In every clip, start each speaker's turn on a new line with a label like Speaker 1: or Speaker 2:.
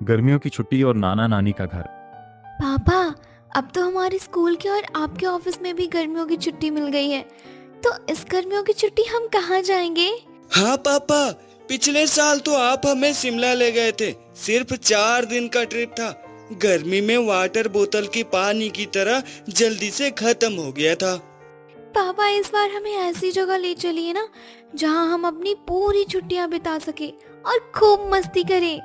Speaker 1: गर्मियों की छुट्टी और नाना नानी का घर।
Speaker 2: पापा, अब तो हमारे स्कूल के और आपके ऑफिस में भी गर्मियों की छुट्टी मिल गई है, तो इस गर्मियों की छुट्टी हम कहाँ जाएंगे?
Speaker 3: हाँ पापा, पिछले साल तो आप हमें शिमला ले गए थे। सिर्फ 4 दिन का ट्रिप था। गर्मी में वाटर बोतल की पानी की तरह जल्दी से खत्म हो गया था।
Speaker 2: पापा, इस बार हमें ऐसी जगह ले चलिए ना, जहाँ हम अपनी पूरी छुट्टियाँ बिता सके और खूब मस्ती करें।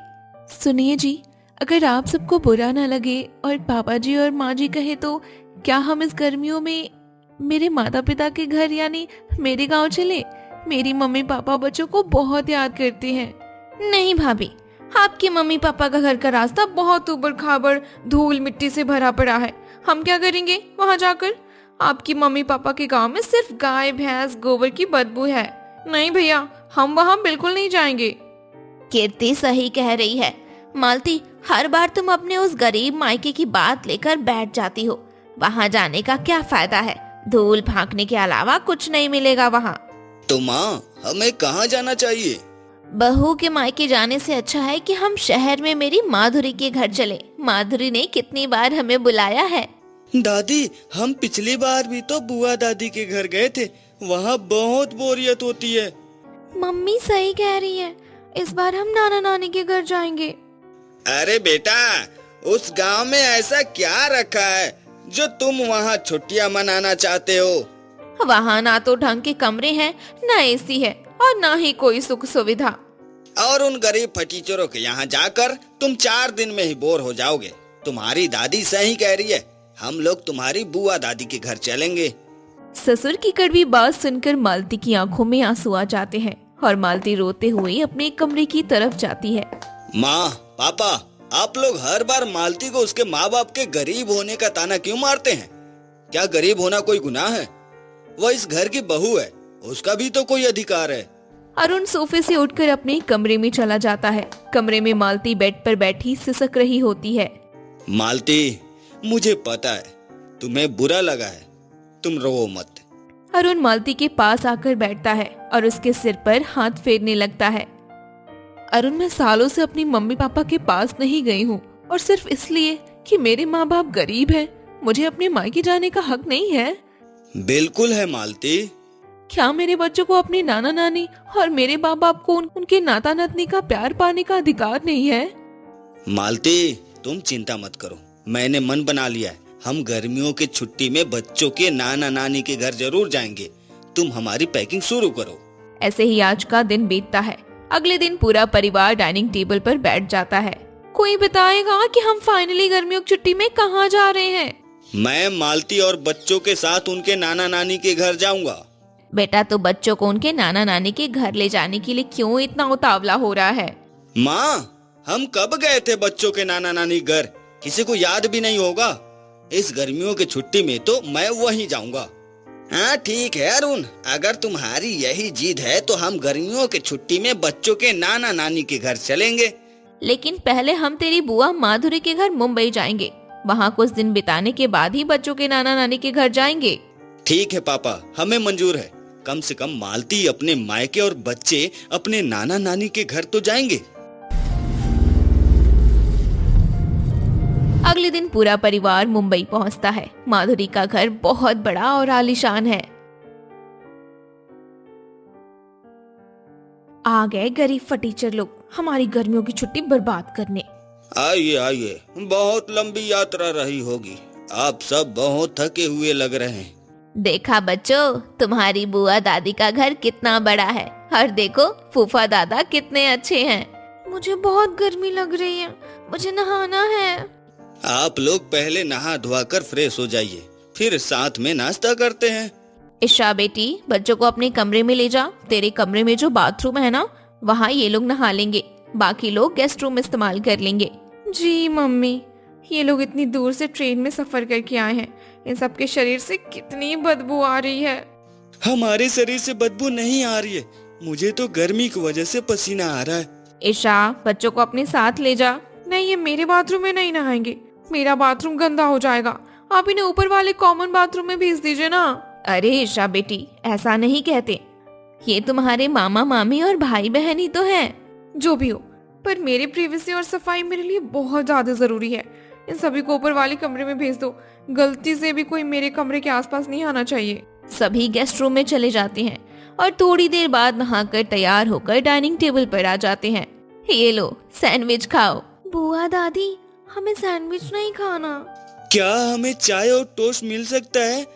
Speaker 4: सुनिए जी, अगर आप सबको बुरा ना लगे और पापा जी और माँ जी कहे तो क्या हम इस गर्मियों में मेरे माता पिता के घर यानी मेरे गांव चले? मेरी मम्मी पापा बच्चों को बहुत याद करती हैं।
Speaker 2: नहीं भाभी, आपके मम्मी पापा का घर का रास्ता बहुत ऊबड़ खाबड़ धूल मिट्टी से भरा पड़ा है। हम क्या करेंगे वहाँ जाकर? आपकी मम्मी पापा के गांव में सिर्फ गाय भैंस गोबर की बदबू है। नहीं भैया, हम वहाँ बिल्कुल नहीं जाएंगे।
Speaker 5: कीर्ति सही कह रही है। मालती, हर बार तुम अपने उस गरीब मायके की बात लेकर बैठ जाती हो। वहाँ जाने का क्या फायदा है? धूल भागने के अलावा कुछ नहीं मिलेगा वहाँ।
Speaker 3: तो माँ, हमें कहाँ जाना चाहिए?
Speaker 5: बहू के मायके जाने से अच्छा है कि हम शहर में मेरी माधुरी के घर चले। माधुरी ने कितनी बार हमें बुलाया है।
Speaker 3: दादी, हम पिछली बार भी तो बुआ दादी के घर गए थे। वहाँ बहुत बोरियत होती है।
Speaker 2: मम्मी सही कह रही है, इस बार हम नाना नानी के घर जाएंगे।
Speaker 3: अरे बेटा, उस गांव में ऐसा क्या रखा है जो तुम वहाँ छुट्टियाँ मनाना चाहते हो?
Speaker 5: वहाँ ना तो ढंग के कमरे हैं, ना एसी है और ना ही कोई सुख सुविधा।
Speaker 3: और उन गरीब फटीचरों के यहाँ जाकर तुम 4 दिन में ही बोर हो जाओगे। तुम्हारी दादी सही कह रही है, हम लोग तुम्हारी बुआ दादी के घर चलेंगे।
Speaker 4: ससुर की कड़वी बात सुनकर मालती की आंखों में आंसू आ जाते हैं और मालती रोते हुए अपने कमरे की तरफ जाती है।
Speaker 3: माँ, पापा, आप लोग हर बार मालती को उसके माँ बाप के गरीब होने का ताना क्यों मारते हैं? क्या गरीब होना कोई गुनाह है? वह इस घर की बहू है, उसका भी तो कोई अधिकार है।
Speaker 4: अरुण सोफे से उठकर अपने कमरे में चला जाता है। कमरे में मालती बेड पर बैठी सिसक रही होती है।
Speaker 3: मालती, मुझे पता है तुम्हें बुरा लगा है, तुम रो मत।
Speaker 4: अरुण मालती के पास आकर बैठता है और उसके सिर पर हाथ फेरने लगता है। अरुण, मैं सालों से अपनी मम्मी पापा के पास नहीं गई हूँ और सिर्फ इसलिए कि मेरे माँ बाप गरीब हैं, मुझे अपने मायके जाने का हक नहीं है।
Speaker 3: बिल्कुल है मालती।
Speaker 4: क्या मेरे बच्चों को अपने नाना नानी और मेरे माँ बाप को उनके नाता नातनी का प्यार पाने का अधिकार नहीं है?
Speaker 3: मालती, तुम चिंता मत करो, मैंने मन बना लिया है। हम गर्मियों की छुट्टी में बच्चों के नाना नानी के घर जरूर जाएंगे। तुम हमारी पैकिंग शुरू करो।
Speaker 4: ऐसे ही आज का दिन बीतता है। अगले दिन पूरा परिवार डाइनिंग टेबल पर बैठ जाता है।
Speaker 2: कोई बताएगा कि हम फाइनली गर्मियों की छुट्टी में कहाँ जा रहे हैं?
Speaker 3: मैं मालती और बच्चों के साथ उनके नाना नानी के घर जाऊंगा।
Speaker 5: बेटा, तो बच्चों को उनके नाना नानी के घर ले जाने के लिए क्यों इतना उतावला हो रहा है?
Speaker 3: माँ, हम कब गए थे बच्चों के नाना नानी घर? किसी को याद भी नहीं होगा। इस गर्मियों की छुट्टी में तो मैं वहीं जाऊंगा। हाँ ठीक है अरुण, अगर तुम्हारी यही जिद है तो हम गर्मियों की छुट्टी में बच्चों के नाना नानी के घर चलेंगे।
Speaker 5: लेकिन पहले हम तेरी बुआ माधुरी के घर मुंबई जाएंगे। वहाँ कुछ दिन बिताने के बाद ही बच्चों के नाना नानी के घर जाएंगे।
Speaker 3: ठीक है पापा, हमें मंजूर है। कम से कम मालती अपने मायके और बच्चे अपने नाना नानी के घर तो जाएंगे।
Speaker 4: अगले दिन पूरा परिवार मुंबई पहुंचता है। माधुरी का घर बहुत बड़ा और आलीशान है। आ गए गरीब फटीचर लोग हमारी गर्मियों की छुट्टी बर्बाद करने।
Speaker 3: आइए आइए, बहुत लंबी यात्रा रही होगी। आप सब बहुत थके हुए लग रहे हैं।
Speaker 5: देखा बच्चों, तुम्हारी बुआ दादी का घर कितना बड़ा है और देखो फूफा दादा कितने अच्छे हैं।
Speaker 2: मुझे बहुत गर्मी लग रही है, मुझे नहाना है।
Speaker 3: आप लोग पहले नहा धोआ कर फ्रेश हो जाइए, फिर साथ में नाश्ता करते हैं।
Speaker 5: ईशा बेटी, बच्चों को अपने कमरे में ले जा। तेरे कमरे में जो बाथरूम है ना, वहाँ ये लोग नहा लेंगे, बाकी लोग गेस्ट रूम इस्तेमाल कर लेंगे।
Speaker 2: जी मम्मी, ये लोग इतनी दूर से ट्रेन में सफर करके आए हैं, इन सबके शरीर से कितनी बदबू आ रही है।
Speaker 3: हमारे शरीर से बदबू नहीं आ रही है, मुझे तो गर्मी की वजह से पसीना आ रहा है।
Speaker 2: ईशा, बच्चों को अपने साथ ले जा। नहीं, ये मेरे बाथरूम में नहीं नहाएंगे, मेरा बाथरूम गंदा हो जाएगा। आप इन्हें ऊपर वाले कॉमन बाथरूम में भेज दीजिए ना।
Speaker 5: अरे ईशा बेटी, ऐसा नहीं कहते, ये तुम्हारे मामा मामी और भाई बहन ही तो हैं।
Speaker 2: जो भी हो, पर मेरी प्रिवेसी और सफाई मेरे लिए बहुत ज्यादा जरूरी है। इन सभी को ऊपर वाले कमरे में भेज दो। गलती से भी कोई मेरे कमरे के आसपास नहीं आना चाहिए।
Speaker 4: सभी गेस्ट रूम में चले जाते हैं और थोड़ी देर बाद नहाकर तैयार होकर डाइनिंग टेबल पर आ जाते हैं। ये लो सैंडविच खाओ।
Speaker 5: बुआ दादी, हमें सैंडविच नहीं खाना।
Speaker 3: क्या हमें चाय और टोस्ट मिल सकता है?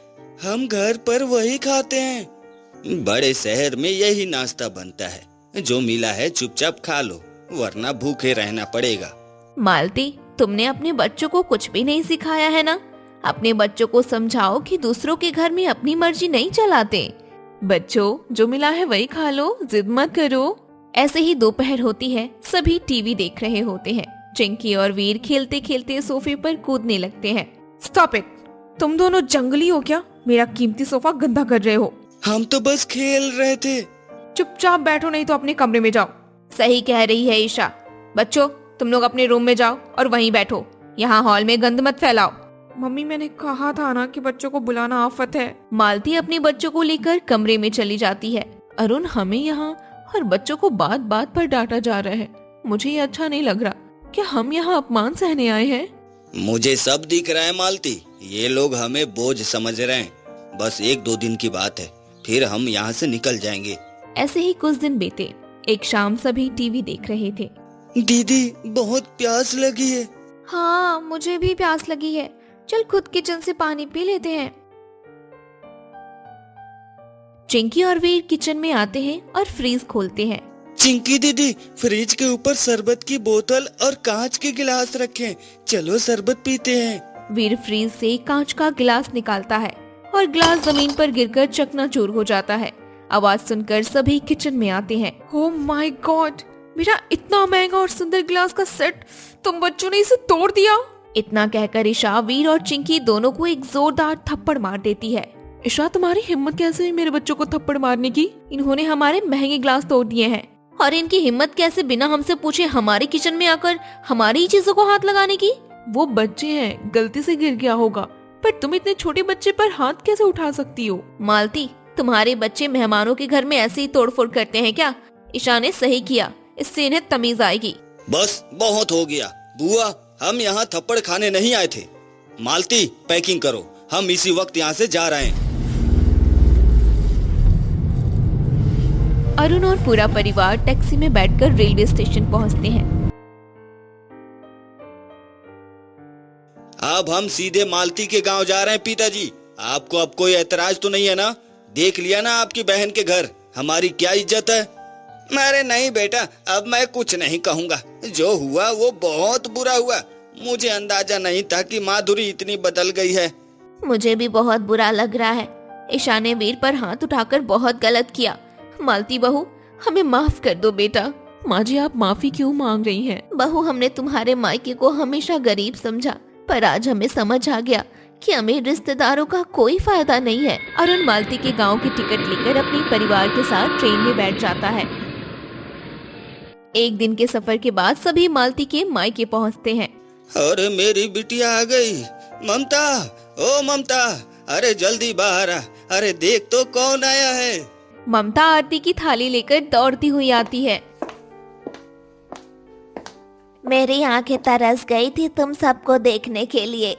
Speaker 3: हम घर पर वही खाते हैं। बड़े शहर में यही नाश्ता बनता है। जो मिला है चुपचाप खा लो, वरना भूखे रहना पड़ेगा।
Speaker 4: मालती, तुमने अपने बच्चों को कुछ भी नहीं सिखाया है ना। अपने बच्चों को समझाओ कि दूसरों के घर में अपनी मर्जी नहीं चलाते। बच्चों, जो मिला है वही खा लो, जिद मत करो। ऐसे ही दोपहर होती है। सभी टीवी देख रहे होते हैं। चिंकी और वीर खेलते खेलते सोफे पर कूदने लगते हैं।
Speaker 2: स्टॉप इट, तुम दोनों जंगली हो क्या? मेरा कीमती सोफा गंदा कर रहे हो।
Speaker 3: हम तो बस खेल रहे थे।
Speaker 2: चुपचाप बैठो, नहीं तो अपने कमरे में जाओ।
Speaker 4: सही कह रही है ईशा। बच्चों, तुम लोग अपने रूम में जाओ और वहीं बैठो। यहाँ हॉल में गंद मत फैलाओ।
Speaker 2: मम्मी, मैंने कहा था ना कि बच्चों को बुलाना आफत है।
Speaker 4: मालती अपने बच्चों को लेकर कमरे में चली जाती है। अरुण, हमें यहाँ हर बच्चों को बात बात पर डांटा जा रहा है। मुझे ये अच्छा नहीं लग रहा। क्या हम यहाँ अपमान सहने आए हैं?
Speaker 3: मुझे सब दिख रहा है मालती। ये लोग हमें बोझ समझ रहे हैं। बस 1-2 दिन की बात है, फिर हम यहाँ से निकल जाएंगे।
Speaker 4: ऐसे ही कुछ दिन बीते। एक शाम सभी टीवी देख रहे थे।
Speaker 3: दीदी, बहुत प्यास लगी है।
Speaker 5: हाँ, मुझे भी प्यास लगी है। चल खुद किचन से पानी पी लेते हैं।
Speaker 4: चिंकी और वीर किचन में आते हैं और फ्रीज खोलते हैं।
Speaker 3: चिंकी दीदी, फ्रिज के ऊपर शरबत की बोतल और कांच के गिलास रखें। चलो शरबत पीते हैं।
Speaker 4: वीर फ्रीज से कांच का गिलास निकालता है और गिलास जमीन पर गिरकर चकनाचूर हो जाता है। आवाज सुनकर सभी किचन में आते हैं।
Speaker 2: ओह माय गॉड, मेरा इतना महंगा और सुंदर गिलास का सेट, तुम बच्चों ने इसे तोड़ दिया।
Speaker 4: इतना कहकर ईशा वीर और चिंकी दोनों को एक जोरदार थप्पड़ मार देती है।
Speaker 2: ईशा, तुम्हारी हिम्मत कैसे हुई मेरे बच्चों को थप्पड़ मारने की?
Speaker 4: इन्होंने हमारे महंगे गिलास तोड़ दिए हैं और इनकी हिम्मत कैसे बिना हमसे पूछे हमारे किचन में आकर हमारी ही चीजों को हाथ लगाने की।
Speaker 2: वो बच्चे हैं, गलती से गिर गया होगा, पर तुम इतने छोटे बच्चे पर हाथ कैसे उठा सकती हो?
Speaker 4: मालती, तुम्हारे बच्चे मेहमानों के घर में ऐसे ही तोड़फोड़ करते हैं क्या? ईशा ने सही किया, इससे इन्हें तमीज आएगी।
Speaker 3: बस बहुत हो गया। बुआ, हम यहाँ थप्पड़ खाने नहीं आए थे। मालती, पैकिंग करो, हम इसी वक्त यहाँ से जा रहे हैं।
Speaker 4: अरुण और पूरा परिवार टैक्सी में बैठकर रेलवे स्टेशन पहुंचते हैं।
Speaker 3: अब हम सीधे मालती के गांव जा रहे हैं। पिताजी, आपको अब कोई ऐतराज तो नहीं है ना? देख लिया ना आपकी बहन के घर, हमारी क्या इज्जत है। अरे नहीं बेटा, अब मैं कुछ नहीं कहूँगा। जो हुआ वो बहुत बुरा हुआ। मुझे अंदाजा नहीं था कि माधुरी इतनी बदल गई है।
Speaker 5: मुझे भी बहुत बुरा लग रहा है।
Speaker 4: ईशा ने वीर पर हाथ उठाकर बहुत गलत किया। मालती बहू, हमें माफ कर दो बेटा।
Speaker 2: माँ जी, आप माफी क्यों मांग रही हैं?
Speaker 4: बहू, हमने तुम्हारे मायके को हमेशा गरीब समझा, पर आज हमें समझ आ गया कि अमीर रिश्तेदारों का कोई फायदा नहीं है। अरुण मालती के गांव की टिकट लेकर अपने परिवार के साथ ट्रेन में बैठ जाता है। एक दिन के सफर के बाद सभी मालती के मायके पहुंचते हैं।
Speaker 3: अरे मेरी बिटिया आ गई। ममता, ओ ममता, अरे जल्दी बाहर आ। अरे देख तो कौन आया है।
Speaker 4: ममता आरती की थाली लेकर दौड़ती हुई आती है।
Speaker 5: मेरी आंखें तरस गई थी तुम सबको देखने के लिए।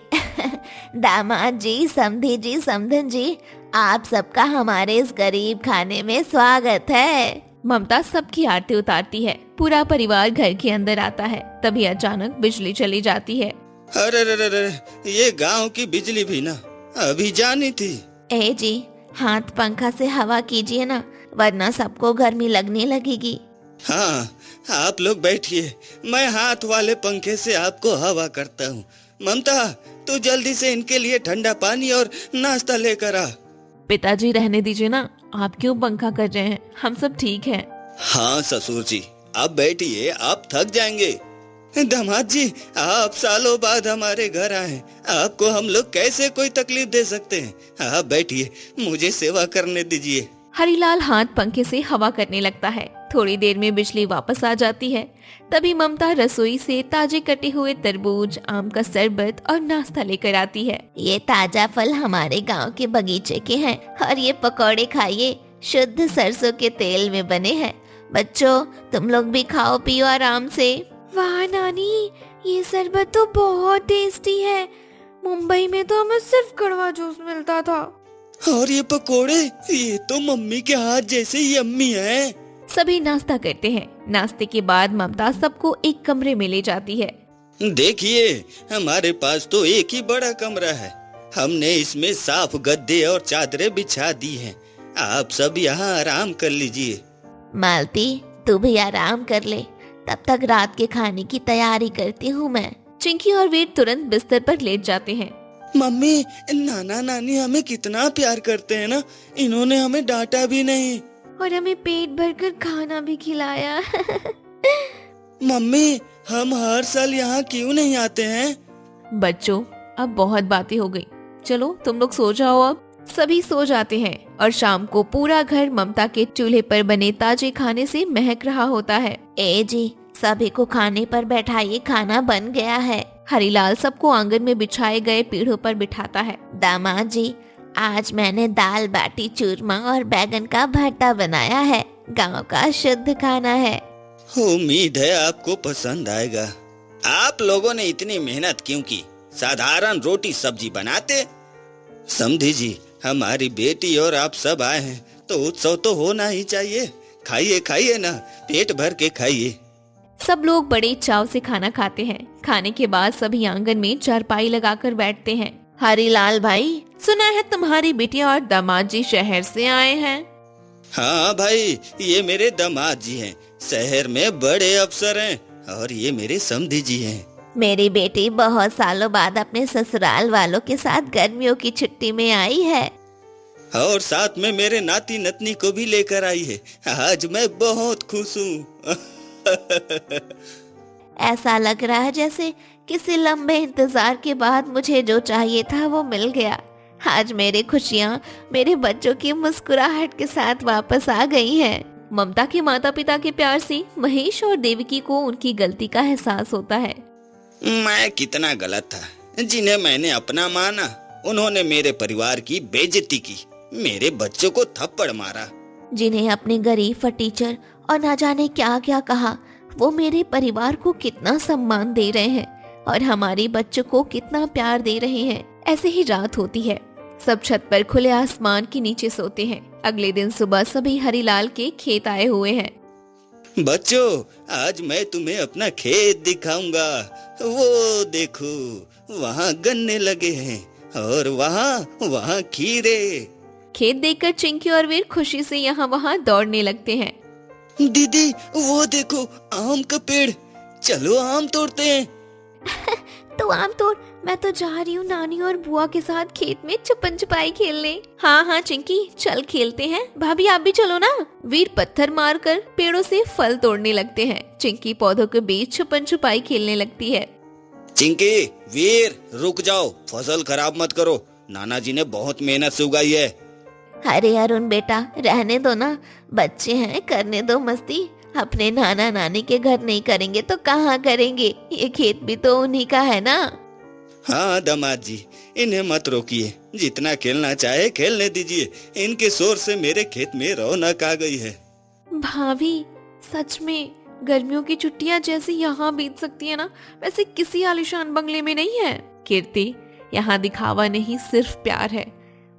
Speaker 5: दामाद जी, समधी जी, समधन जी, आप सबका हमारे इस गरीब खाने में स्वागत है।
Speaker 4: ममता सबकी आरती उतारती है। पूरा परिवार घर के अंदर आता है। तभी अचानक बिजली चली जाती है।
Speaker 3: अरे रे रे रे, ये गांव की बिजली भी ना अभी जानी थी।
Speaker 5: ए जी, हाथ पंखा से हवा कीजिए ना, वरना सबको गर्मी लगने लगेगी।
Speaker 3: हाँ, आप लोग बैठिए, मैं हाथ वाले पंखे से आपको हवा करता हूँ। ममता, तू जल्दी से इनके लिए ठंडा पानी और नाश्ता लेकर आ।
Speaker 2: पिताजी, रहने दीजिए ना, आप क्यों पंखा कर रहे हैं? हम सब ठीक हैं।
Speaker 3: हाँ ससुर जी, आप बैठिए, आप थक जाएंगे। दामाद जी, आप सालों बाद हमारे घर आए, आपको हम लोग कैसे कोई तकलीफ दे सकते हैं? आप बैठिए, मुझे सेवा करने दीजिए।
Speaker 4: हरिलाल हाथ पंखे से हवा करने लगता है। थोड़ी देर में बिजली वापस आ जाती है। तभी ममता रसोई से ताजे कटे हुए तरबूज, आम का शरबत और नाश्ता लेकर आती है।
Speaker 5: ये ताजा फल हमारे गांव के बगीचे के हैं और ये पकौड़े खाइए, शुद्ध सरसों के तेल में बने हैं बच्चों तुम लोग भी खाओ पियो आराम से।
Speaker 2: वाह नानी, ये शरबत तो बहुत टेस्टी है। मुंबई में तो हमें सिर्फ कड़वा जूस मिलता था।
Speaker 3: और ये पकोड़े, ये तो मम्मी के हाथ जैसे यम्मी है।
Speaker 4: सभी नाश्ता करते हैं। नाश्ते के बाद ममता सबको एक कमरे में ले जाती है।
Speaker 3: देखिए, हमारे पास तो एक ही बड़ा कमरा है। हमने इसमें साफ गद्दे और चादरें बिछा दी हैं। आप सब यहाँ आराम कर लीजिए।
Speaker 5: मालती तू भी आराम कर ले, तब तक रात के खाने की तैयारी करती हूँ मैं।
Speaker 4: चिंकी और वीर तुरंत बिस्तर पर लेट जाते हैं।
Speaker 3: मम्मी, नाना नानी हमें कितना प्यार करते हैं ना, इन्होंने हमें डांटा भी नहीं।
Speaker 2: और हमें पेट भरकर खाना भी खिलाया।
Speaker 3: मम्मी, हम हर साल यहाँ क्यों नहीं आते हैं?
Speaker 4: बच्चों अब बहुत बातें हो गई, चलो तुम लोग सो जाओ अब। सभी सो जाते हैं और शाम को पूरा घर ममता के चूल्हे पर बने ताजे खाने से महक रहा होता है।
Speaker 5: ए जी, सभी को खाने पर बैठाइए, खाना बन गया है।
Speaker 4: हरीलाल सबको आंगन में बिछाए गए पीढ़ों पर बिठाता है।
Speaker 5: दामाद जी, आज मैंने दाल बाटी चूरमा और बैगन का भरता बनाया है। गांव का शुद्ध खाना है।
Speaker 3: उम्मीद है आपको पसंद आएगा। आप लोगों ने इतनी मेहनत क्यों की? साधारण रोटी सब्जी बनाते। समझी जी, हमारी बेटी और आप सब आए हैं तो उत्सव तो होना ही चाहिए। खाइए खाइए ना, पेट भर के खाइए।
Speaker 4: सब लोग बड़े चाव से खाना खाते हैं। खाने के बाद सभी आंगन में चारपाई लगाकर बैठते हैं। हरीलाल भाई, सुना है तुम्हारी बिटिया और दामाद जी शहर से आए हैं।
Speaker 3: हाँ भाई, ये मेरे दामाद जी हैं। शहर में बड़े अफसर हैं और ये मेरे समधी जी हैं।
Speaker 5: मेरी बेटी बहुत सालों बाद अपने ससुराल वालों के साथ गर्मियों की छुट्टी में आई है।
Speaker 3: और साथ में मेरे नाती नतनी को भी लेकर आई है। आज मैं बहुत खुश हूँ।
Speaker 5: ऐसा लग रहा है जैसे किसी लंबे इंतजार के बाद मुझे जो चाहिए था वो मिल गया। आज मेरी खुशियाँ मेरे बच्चों की मुस्कुराहट के साथ वापस आ गई हैं।
Speaker 4: ममता के माता पिता के प्यार से महेश और देवकी को उनकी गलती का एहसास होता है।
Speaker 3: मैं कितना गलत था, जिन्हें मैंने अपना माना उन्होंने मेरे परिवार की बेइज्जती की, मेरे बच्चों को थप्पड़ मारा।
Speaker 5: जिन्हें अपने गरीब फटीचर और ना जाने क्या क्या कहा, वो मेरे परिवार को कितना सम्मान दे रहे हैं और हमारे बच्चों को कितना प्यार दे रहे हैं।
Speaker 4: ऐसे ही रात होती है। सब छत पर खुले आसमान के नीचे सोते हैं। अगले दिन सुबह सभी हरीलाल के खेत आए हुए हैं।
Speaker 3: बच्चों, आज मैं तुम्हें अपना खेत दिखाऊंगा। वो देखो, वहाँ गन्ने लगे हैं और वहाँ खीरे।
Speaker 4: खेत देखकर चिंकी और वीर खुशी से यहाँ वहाँ दौड़ने लगते हैं।
Speaker 3: दीदी, वो देखो आम का पेड़, चलो आम तोड़ते हैं।
Speaker 2: तो आम तोड़, मैं तो जा रही हूँ नानी और बुआ के साथ खेत में छुपन छुपाई खेलने।
Speaker 4: हाँ चिंकी, चल खेलते हैं। भाभी आप भी चलो ना। वीर पत्थर मारकर पेड़ों से फल तोड़ने लगते हैं। चिंकी पौधों के बीच छुपन छुपाई खेलने लगती है।
Speaker 3: चिंकी, वीर, रुक जाओ, फसल खराब मत करो। नाना जी ने बहुत मेहनत से उगाई है।
Speaker 5: अरे अरुण बेटा, रहने दो ना, बच्चे हैं, करने दो मस्ती। अपने नाना नानी के घर नहीं करेंगे तो कहाँ करेंगे? ये खेत भी तो उन्हीं का है ना।
Speaker 3: हाँ दामाद जी, इन्हें मत रोकिए, जितना खेलना चाहे खेलने दीजिए। इनके शोर से मेरे खेत में रौनक आ गई है।
Speaker 4: भाभी, सच में गर्मियों की छुट्टियां जैसे यहाँ बीत सकती है ना, वैसे किसी आलीशान बंगले में नहीं है। कीर्ति, यहाँ दिखावा नहीं, सिर्फ प्यार है,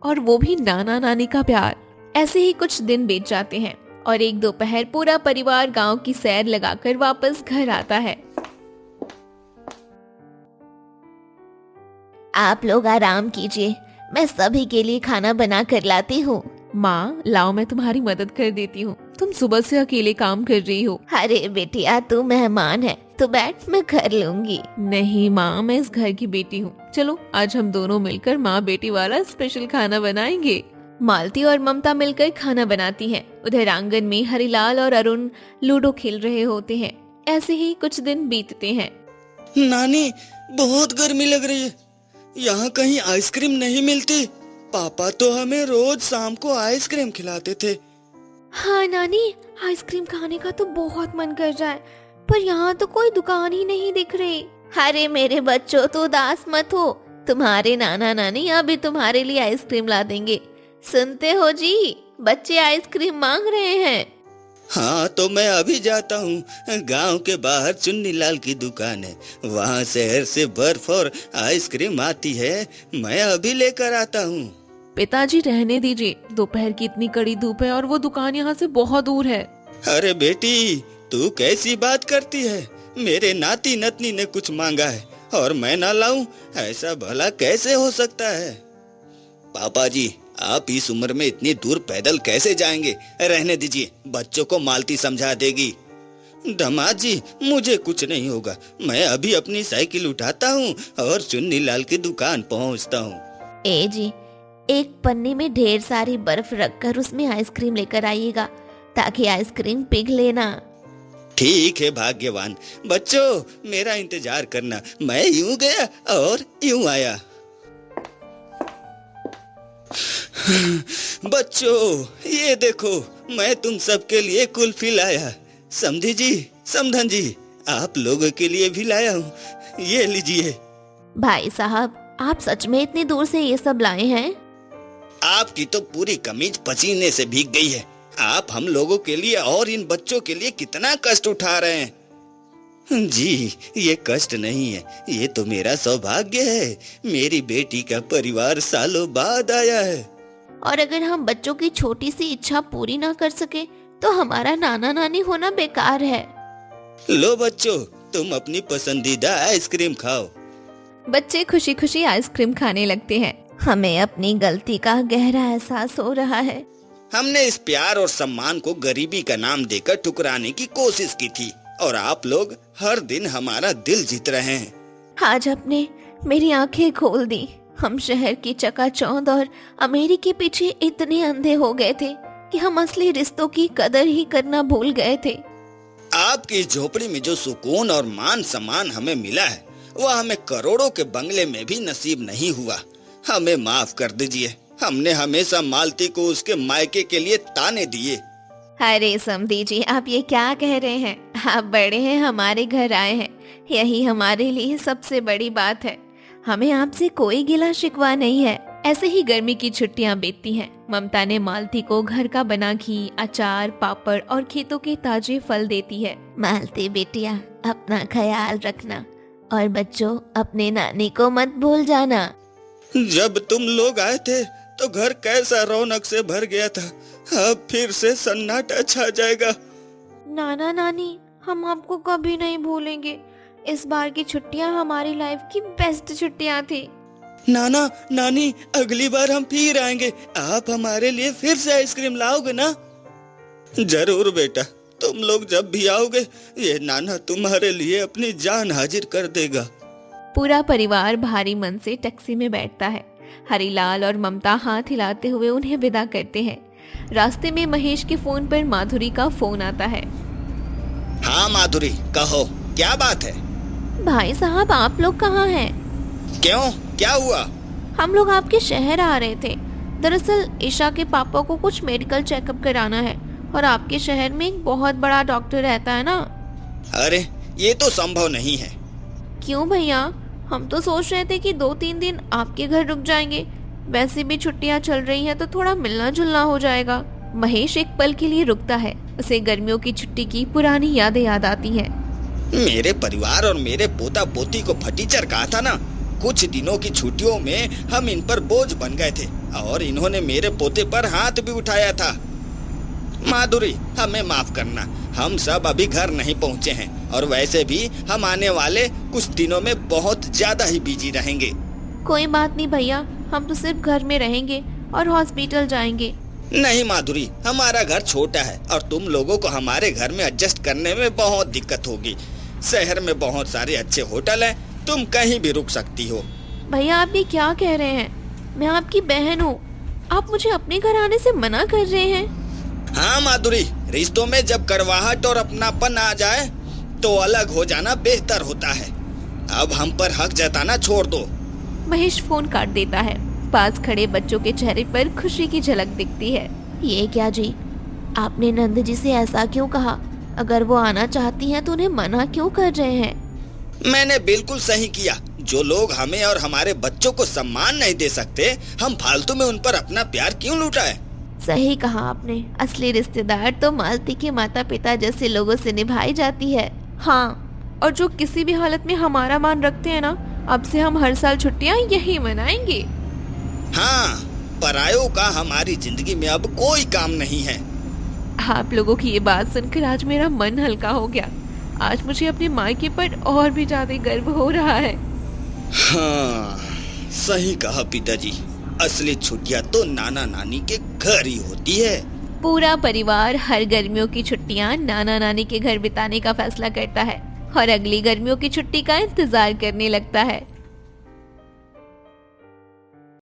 Speaker 4: और वो भी नाना नानी का प्यार। ऐसे ही कुछ दिन बीत जाते हैं और एक दोपहर पूरा परिवार गांव की सैर लगाकर वापस घर आता है।
Speaker 5: आप लोग आराम कीजिए, मैं सभी के लिए खाना बना कर लाती हूँ।
Speaker 4: माँ, लाओ मैं तुम्हारी मदद कर देती हूँ, तुम सुबह से अकेले काम कर रही हो।
Speaker 5: अरे बेटिया, तू मेहमान है तो बैठ, मैं कर लूंगी।
Speaker 4: नहीं माँ, मैं इस घर की बेटी हूँ। चलो आज हम दोनों मिलकर माँ बेटी वाला स्पेशल खाना बनाएंगे। मालती और ममता मिलकर खाना बनाती हैं। उधर आंगन में हरीलाल और अरुण लूडो खेल रहे होते हैं। ऐसे ही कुछ दिन बीतते हैं।
Speaker 3: नानी, बहुत गर्मी लग रही है, यहाँ कहीं आइसक्रीम नहीं मिलती? पापा तो हमें रोज शाम को आइसक्रीम खिलाते थे।
Speaker 2: हाँ नानी, आइसक्रीम खाने का तो बहुत मन कर रहा है, पर यहाँ तो कोई दुकान ही नहीं दिख रही।
Speaker 5: अरे मेरे बच्चों, तो उदास मत हो, तुम्हारे नाना नानी अभी तुम्हारे लिए आइसक्रीम ला देंगे। सुनते हो जी, बच्चे आइसक्रीम मांग रहे हैं।
Speaker 3: हाँ तो मैं अभी जाता हूँ। गांव के बाहर चुन्नीलाल की दुकान है, वहाँ शहर से बर्फ और आइसक्रीम आती है, मैं अभी लेकर आता हूँ।
Speaker 4: पिताजी रहने दीजिए, दोपहर की इतनी कड़ी धूप है और वो दुकान यहाँ से बहुत दूर है।
Speaker 3: अरे बेटी, तू कैसी बात करती है? मेरे नाती नतनी ने कुछ मांगा है और मैं ना लाऊं, ऐसा भला कैसे हो सकता है? पापा जी, आप इस उम्र में इतनी दूर पैदल कैसे जाएंगे? रहने दीजिए, बच्चों को मालती समझा देगी। दामाद जी, मुझे कुछ नहीं होगा, मैं अभी अपनी साइकिल उठाता हूँ और चुन्नीलाल की दुकान पहुँचता हूँ।
Speaker 5: ए जी, एक पन्नी में ढेर सारी बर्फ रखकर उसमें आइसक्रीम लेकर आइएगा ताकि आइसक्रीम पिघले ना।
Speaker 3: ठीक है भाग्यवान। बच्चों, मेरा इंतजार करना, मैं यूं गया और यूं आया। बच्चों, ये देखो, मैं तुम सबके लिए कुल्फी लाया। समधी जी, समधन जी, आप लोगों के लिए भी लाया हूँ, ये लीजिए।
Speaker 5: भाई साहब, आप सच में इतनी दूर से ये सब लाए हैं?
Speaker 3: आपकी तो पूरी कमीज पसीने से भीग गई है। आप हम लोगों के लिए और इन बच्चों के लिए कितना कष्ट उठा रहे हैं। जी, ये कष्ट नहीं है, ये तो मेरा सौभाग्य है। मेरी बेटी का परिवार सालों बाद आया है।
Speaker 5: और अगर हम बच्चों की छोटी सी इच्छा पूरी ना कर सके तो हमारा नाना नानी होना बेकार है।
Speaker 3: लो बच्चों, तुम अपनी पसंदीदा आइसक्रीम खाओ।
Speaker 4: बच्चे खुशी खुशी आइसक्रीम खाने लगते हैं।
Speaker 5: हमें अपनी गलती का गहरा एहसास हो रहा है।
Speaker 3: हमने इस प्यार और सम्मान को गरीबी का नाम देकर ठुकराने की कोशिश की थी और आप लोग हर दिन हमारा दिल जीत रहे हैं।
Speaker 5: आज आपने मेरी आंखें खोल दी। हम शहर की चकाचौंध और अमीरी के पीछे इतने अंधे हो गए थे कि हम असली रिश्तों की कदर ही करना भूल गए थे।
Speaker 3: आपकी इस झोपड़ी में जो सुकून और मान सम्मान हमें मिला है, वह हमें करोड़ों के बंगले में भी नसीब नहीं हुआ। हमें माफ कर दीजिए, हमने हमेशा मालती को उसके मायके के लिए ताने दिए।
Speaker 5: अरे समधी जी, आप ये क्या कह रहे हैं? आप बड़े हैं, हमारे घर आए हैं, यही हमारे लिए सबसे बड़ी बात है। हमें आपसे कोई गिला शिकवा नहीं है।
Speaker 4: ऐसे ही गर्मी की छुट्टियां बीतती हैं। ममता ने मालती को घर का बना घी, अचार, पापड़ और खेतों के ताजे फल देती है।
Speaker 5: मालती बेटिया, अपना ख्याल रखना और बच्चों, अपने नानी को मत भूल जाना।
Speaker 3: जब तुम लोग आए थे तो घर कैसा रौनक से भर गया था, अब फिर से सन्नाटा छा जाएगा।
Speaker 2: नाना नानी, हम आपको कभी नहीं भूलेंगे। इस बार की छुट्टियां हमारी लाइफ की बेस्ट छुट्टियां थी।
Speaker 3: नाना नानी, अगली बार हम फिर आएंगे, आप हमारे लिए फिर से आइसक्रीम लाओगे ना? जरूर बेटा, तुम लोग जब भी आओगे, ये नाना तुम्हारे लिए अपनी जान हाजिर कर देगा।
Speaker 4: पूरा परिवार भारी मन से टैक्सी में बैठता है। हरीलाल और ममता हाथ हिलाते हुए उन्हें विदा करते हैं। रास्ते में महेश के फोन पर माधुरी का फोन आता है।
Speaker 3: हाँ माधुरी, कहो, क्या बात है?
Speaker 5: भाई साहब, आप लोग कहाँ हैं?
Speaker 3: क्यों, क्या हुआ?
Speaker 2: हम लोग आपके शहर आ रहे थे। दरअसल ईशा के पापा को कुछ मेडिकल चेकअप कराना है और आपके शहर में एक बहुत बड़ा डॉक्टर रहता है ना।
Speaker 3: अरे, ये तो संभव नहीं है।
Speaker 2: क्यों भैया? हम तो सोच रहे थे कि 2-3 दिन आपके घर रुक जाएंगे। वैसे भी छुट्टियां चल रही हैं तो थोड़ा मिलना जुलना हो जाएगा।
Speaker 4: महेश एक पल के लिए रुकता है। उसे गर्मियों की छुट्टी की पुरानी यादें याद आती हैं।
Speaker 3: मेरे परिवार और मेरे पोता पोती को फटीचर कहा था ना। कुछ दिनों की छुट्टियों में हम इन पर बोझ बन गए थे और इन्होंने मेरे पोते पर हाथ भी उठाया था। माधुरी, हमें माफ करना, हम सब अभी घर नहीं पहुंचे हैं और वैसे भी हम आने वाले कुछ दिनों में बहुत ज्यादा ही बिजी रहेंगे।
Speaker 2: कोई बात नहीं भैया, हम तो सिर्फ घर में रहेंगे और हॉस्पिटल जाएंगे।
Speaker 3: नहीं माधुरी, हमारा घर छोटा है और तुम लोगों को हमारे घर में एडजस्ट करने में बहुत दिक्कत होगी। शहर में बहुत सारे अच्छे होटल हैं, तुम कहीं भी रुक सकती हो।
Speaker 2: भैया, आप ये क्या कह रहे हैं? मैं आपकी बहन हूँ, आप मुझे अपने घर आने से मना कर रहे हैं?
Speaker 3: हाँ माधुरी, रिश्तों में जब कड़वाहट और अपनापन आ जाए तो अलग हो जाना बेहतर होता है। अब हम पर हक जताना छोड़ दो।
Speaker 4: महेश फोन काट देता है। पास खड़े बच्चों के चेहरे पर खुशी की झलक दिखती है।
Speaker 5: ये क्या जी, आपने नंद जी से ऐसा क्यों कहा? अगर वो आना चाहती हैं तो उन्हें मना क्यों कर रहे हैं?
Speaker 3: मैंने बिल्कुल सही किया। जो लोग हमें और हमारे बच्चों को सम्मान नहीं दे सकते, हम फालतू में उन पर अपना प्यार क्यों लुटाएं?
Speaker 5: सही कहा आपने, असली रिश्तेदार तो मालती के माता पिता जैसे लोगों से निभाई जाती है।
Speaker 2: हाँ, और जो किसी भी हालत में हमारा मान रखते हैं ना, अब से हम हर साल छुट्टियां यही मनाएंगे।
Speaker 3: हाँ, परायों का हमारी जिंदगी में अब कोई काम नहीं है।
Speaker 2: आप लोगों की ये बात सुनकर आज मेरा मन हल्का हो गया। आज मुझे अपने मायके पर और भी ज्यादा गर्व हो रहा है।
Speaker 3: हाँ, सही कहा पिताजी, असली छुट्टियां तो नाना नानी के घर ही होती है।
Speaker 5: पूरा परिवार हर गर्मियों की छुट्टियां नाना नानी के घर बिताने का फैसला करता है और अगली गर्मियों की छुट्टी का इंतजार करने लगता है।